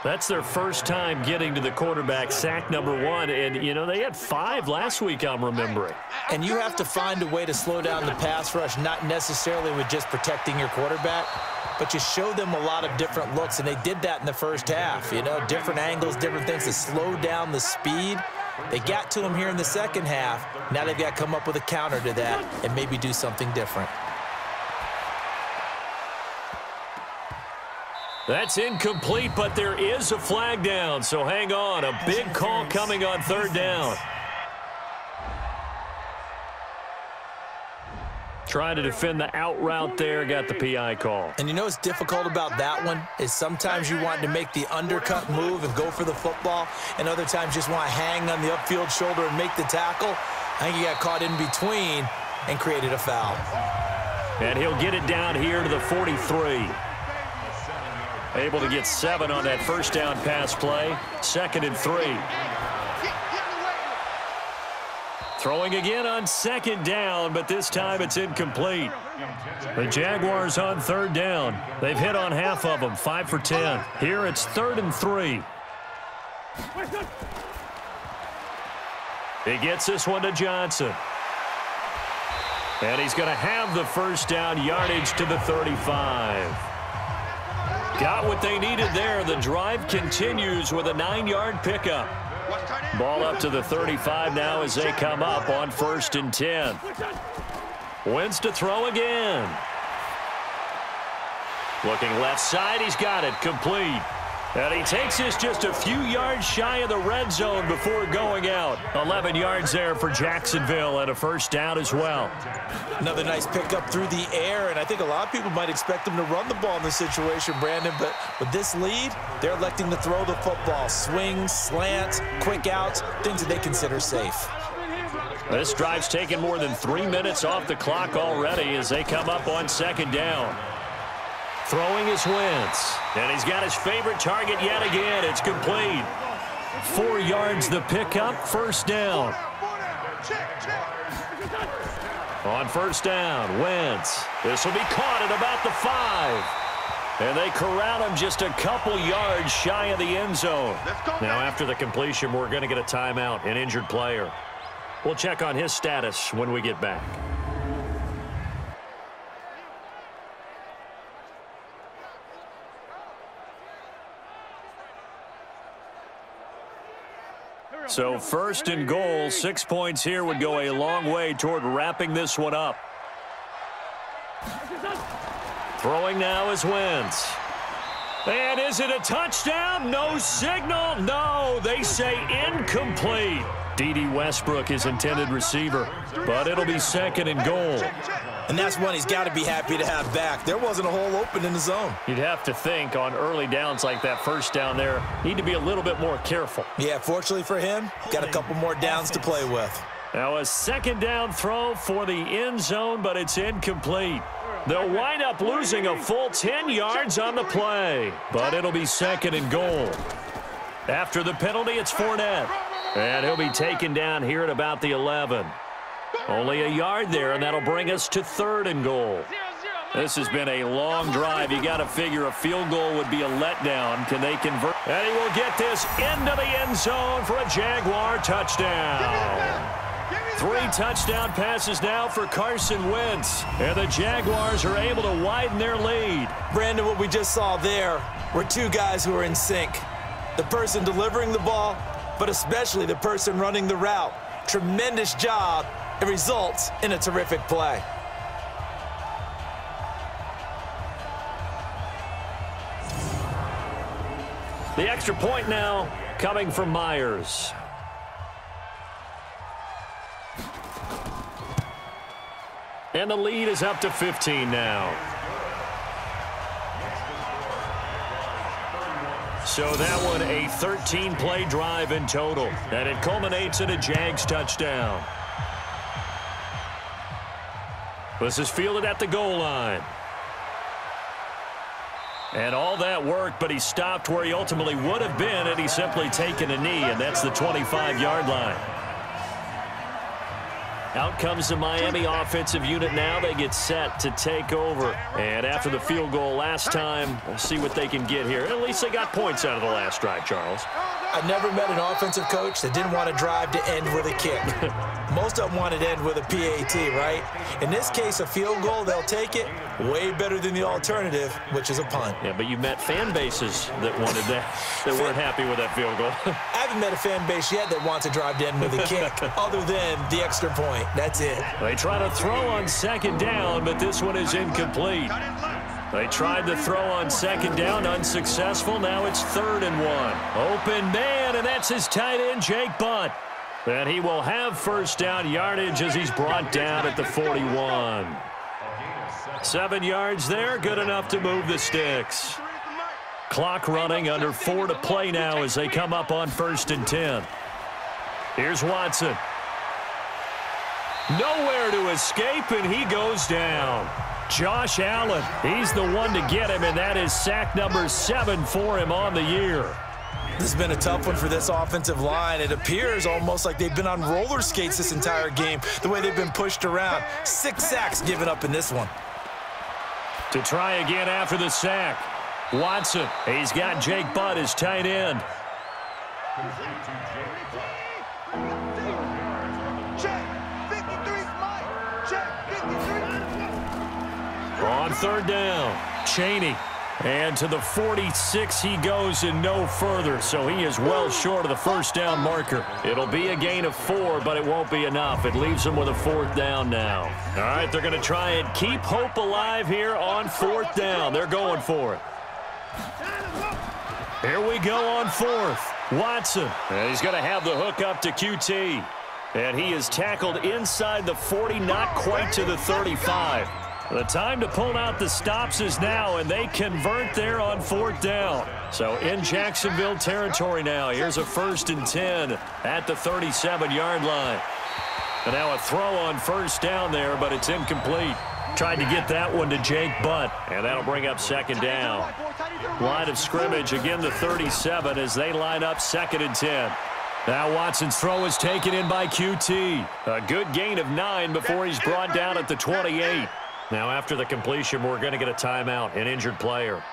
That's their first time getting to the quarterback, sack number 1. And, you know, they had 5 last week, I'm remembering. And you have to find a way to slow down the pass rush, not necessarily with just protecting your quarterback, but you show them a lot of different looks, and they did that in the first half. You know, different angles, different things to slow down the speed. They got to him here in the second half. Now they've got to come up with a counter to that and maybe do something different. That's incomplete, but there is a flag down, so hang on. A big call coming on 3rd down. Trying to defend the out route there, got the PI call. And you know what's difficult about that one is sometimes you want to make the undercut move and go for the football, and other times just want to hang on the upfield shoulder and make the tackle. I think he got caught in between and created a foul. And he'll get it down here to the 43. Able to get 7 on that first down pass play. 2nd and 3. Throwing again on 2nd down, but this time it's incomplete. The Jaguars on 3rd down. They've hit on half of them, 5 for 10. Here it's 3rd and 3. He gets this one to Johnson. And he's going to have the first down, yardage to the 35. Got what they needed there. The drive continues with a 9-yard pickup. Ball up to the 35 now as they come up on 1st and 10. Wentz to throw again. Looking left side, he's got it, complete. And he takes this just a few yards shy of the red zone before going out. 11 yards there for Jacksonville and a first down as well. Another nice pickup through the air, and I think a lot of people might expect him to run the ball in this situation, Brandon, but with this lead, they're electing to throw the football. Swings, slants, quick outs, things that they consider safe. This drive's taken more than 3 minutes off the clock already as they come up on 2nd down. Throwing is Wentz, and he's got his favorite target yet again. It's complete. 4 yards the pickup, first down. On first down, Wentz. This will be caught at about the 5. And they corral him just a couple yards shy of the end zone. Now after the completion, we're going to get a timeout, an injured player. We'll check on his status when we get back. So 1st and goal, 6 points here would go a long way toward wrapping this one up. Throwing now is Wentz. And is it a touchdown? No signal. No, they say incomplete. D.D. Westbrook, his intended receiver, but it'll be 2nd and goal. And that's one he's got to be happy to have back. There wasn't a hole open in the zone. You'd have to think on early downs like that first down there, need to be a little bit more careful. Yeah, fortunately for him, got a couple more downs to play with. Now a 2nd down throw for the end zone, but it's incomplete. They'll wind up losing a full 10 yards on the play, but it'll be 2nd and goal. After the penalty, it's Fournette. And he'll be taken down here at about the 11. Only a yard there, and that'll bring us to 3rd and goal. This has been a long drive. You got to figure a field goal would be a letdown. Can they convert? And he will get this into the end zone for a Jaguar touchdown. 3 touchdown passes now for Carson Wentz. And the Jaguars are able to widen their lead. Brandon, what we just saw there were 2 guys who are in sync. The person delivering the ball, but especially the person running the route. Tremendous job. It results in a terrific play. The extra point now coming from Myers. And the lead is up to 15 now. So that one a 13-play drive in total. And it culminates in a Jags touchdown. This is fielded at the goal line. And all that work, but he stopped where he ultimately would have been had he simply taken a knee, and that's the 25-yard line. Out comes the Miami offensive unit now. They get set to take over. And after the field goal last time, we'll see what they can get here. At least they got points out of the last drive, Charles. I never met an offensive coach that didn't want to drive to end with a kick. Most of them wanted to end with a PAT, right? In this case, a field goal, they'll take it. Way better than the alternative, which is a punt. Yeah, but you met fan bases that wanted that, that weren't happy with that field goal. I haven't met a fan base yet that wants to drive to end with a kick, other than the extra point. That's it. They try to throw on 2nd down, but this one is incomplete. They tried to throw on 2nd down, unsuccessful. Now it's 3rd and 1. Open man, and that's his tight end, Jake Butt. And he will have 1st down yardage as he's brought down at the 41. 7 yards there, good enough to move the sticks. Clock running, under 4 to play now as they come up on 1st and 10. Here's Watson. Nowhere to escape, and he goes down. Josh Allen, he's the one to get him, and that is sack number 7 for him on the year. This has been a tough one for this offensive line. It appears almost like they've been on roller skates this entire game, the way they've been pushed around. 6 sacks given up in this one. To try again after the sack. Watson, he's got Jake Butt as tight end. On 3rd down, Chaney. And to the 46 he goes and no further, so he is well short of the 1st down marker. It'll be a gain of 4, but it won't be enough. It leaves them with a 4th down now. All right, they're going to try and keep hope alive here on 4th down. They're going for it. Here we go on 4th. Watson, and he's going to have the hook up to QT. And he is tackled inside the 40, not quite to the 35. The time to pull out the stops is now, and they convert there on 4th down. So in Jacksonville territory now. Here's a 1st and 10 at the 37-yard line. And now a throw on 1st down there, but it's incomplete. Tried to get that one to Jake Butt, and that'll bring up 2nd down. Line of scrimmage, again the 37 as they line up 2nd and 10. Now Watson's throw is taken in by QT. A good gain of 9 before he's brought down at the 28. Now after the completion, we're going to get a timeout, an injured player.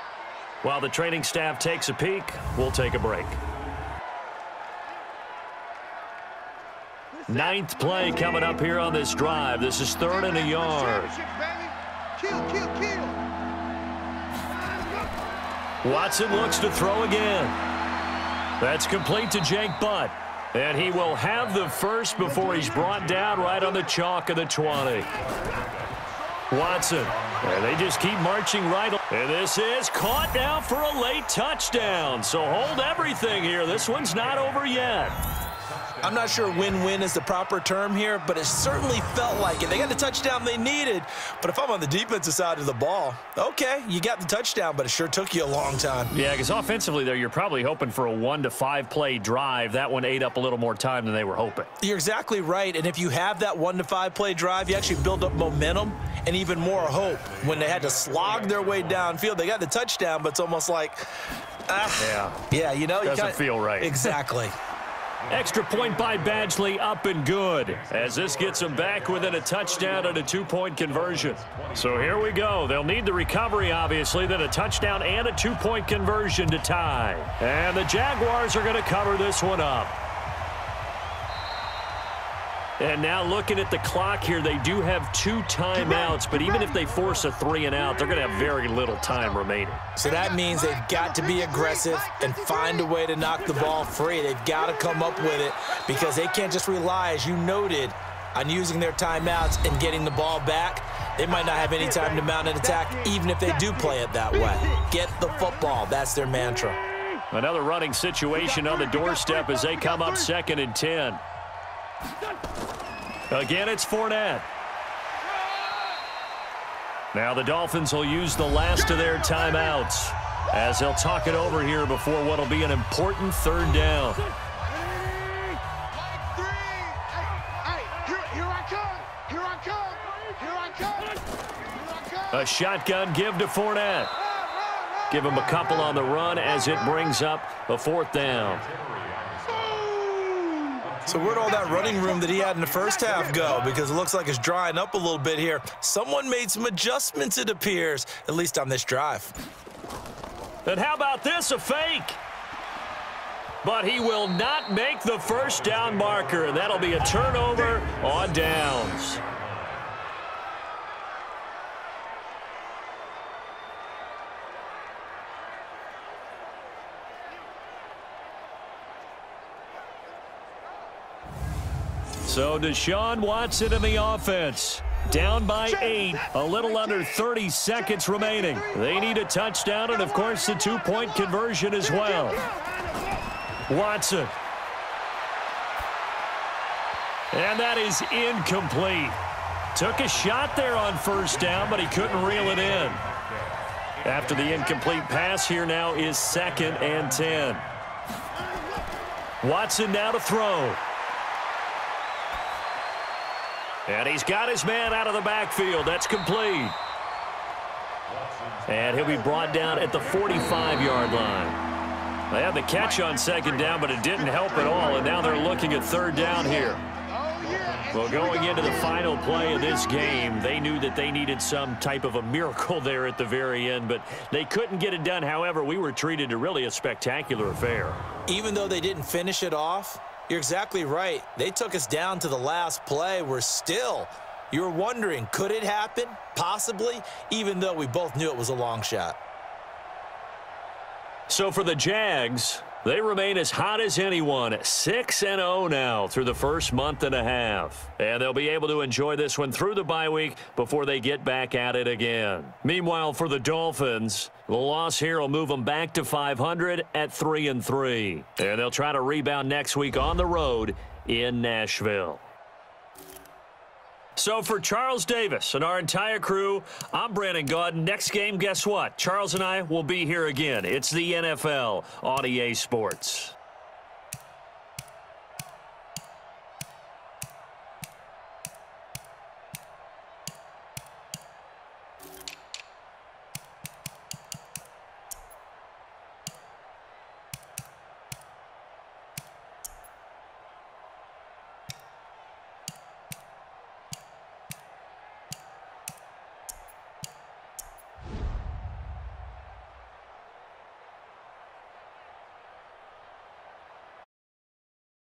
While the training staff takes a peek, we'll take a break. 9th play coming up here on this drive. This is 3rd and a yard. Watson looks to throw again. That's complete to Jake Butt. And he will have the 1st before he's brought down right on the chalk of the 20. Watson, and they just keep marching right. And this is caught now for a late touchdown. So hold everything here. This one's not over yet. I'm not sure win-win is the proper term here, but it certainly felt like it. They got the touchdown they needed, but if I'm on the defensive side of the ball, okay, you got the touchdown, but it sure took you a long time. Yeah, because offensively there, you're probably hoping for a 1 to 5 play drive. That one ate up a little more time than they were hoping. You're exactly right, and if you have that 1 to 5 play drive, you actually build up momentum and even more hope. When they had to slog their way downfield, they got the touchdown, but it's almost like, yeah, you know, doesn't feel right. Exactly. Extra point by Badgley, up and good, as this gets them back within a touchdown and a 2-point conversion. So here we go. They'll need the recovery, obviously, then a touchdown and a 2-point conversion to tie. And the Jaguars are going to cover this one up. And now looking at the clock here, they do have 2 timeouts, but even if they force a 3-and-out, they're going to have very little time remaining. So that means they've got to be aggressive and find a way to knock the ball free. They've got to come up with it because they can't just rely, as you noted, on using their timeouts and getting the ball back. They might not have any time to mount an attack, even if they do play it that way. Get the football. That's their mantra. Another running situation on the doorstep as they come up 2nd and 10. Again, it's Fournette. Now the Dolphins will use the last of their timeouts as they'll talk it over here before what will be an important 3rd down. A shotgun give to Fournette. Give him a couple on the run as it brings up a 4th down. So where'd all that running room that he had in the first half go? Because it looks like it's drying up a little bit here. Someone made some adjustments, it appears, at least on this drive. And how about this, a fake? But he will not make the 1st down marker, and that'll be a turnover on downs. So Deshaun Watson in the offense. Down by 8, a little under 30 seconds remaining. They need a touchdown and, of course, the 2-point conversion as well. Watson. And that is incomplete. Took a shot there on 1st down, but he couldn't reel it in. After the incomplete pass, here now is 2nd and 10. Watson now to throw. And he's got his man out of the backfield. That's complete. And he'll be brought down at the 45-yard line. They had the catch on 2nd down, but it didn't help at all. And now they're looking at 3rd down here. Well, going into the final play of this game, they knew that they needed some type of a miracle there at the very end, but they couldn't get it done. However, we were treated to really a spectacular affair. Even though they didn't finish it off, you're exactly right. They took us down to the last play. You were wondering, could it happen? Possibly, even though we both knew it was a long shot. So for the Jags, they remain as hot as anyone, 6-0 now through the first month and a half. And they'll be able to enjoy this one through the bye week before they get back at it again. Meanwhile, for the Dolphins, the loss here will move them back to 500 at 3-3. And they'll try to rebound next week on the road in Nashville. So for Charles Davis and our entire crew, I'm Brandon Gaudin. Next game, guess what? Charles and I will be here again. It's the NFL on EA Sports.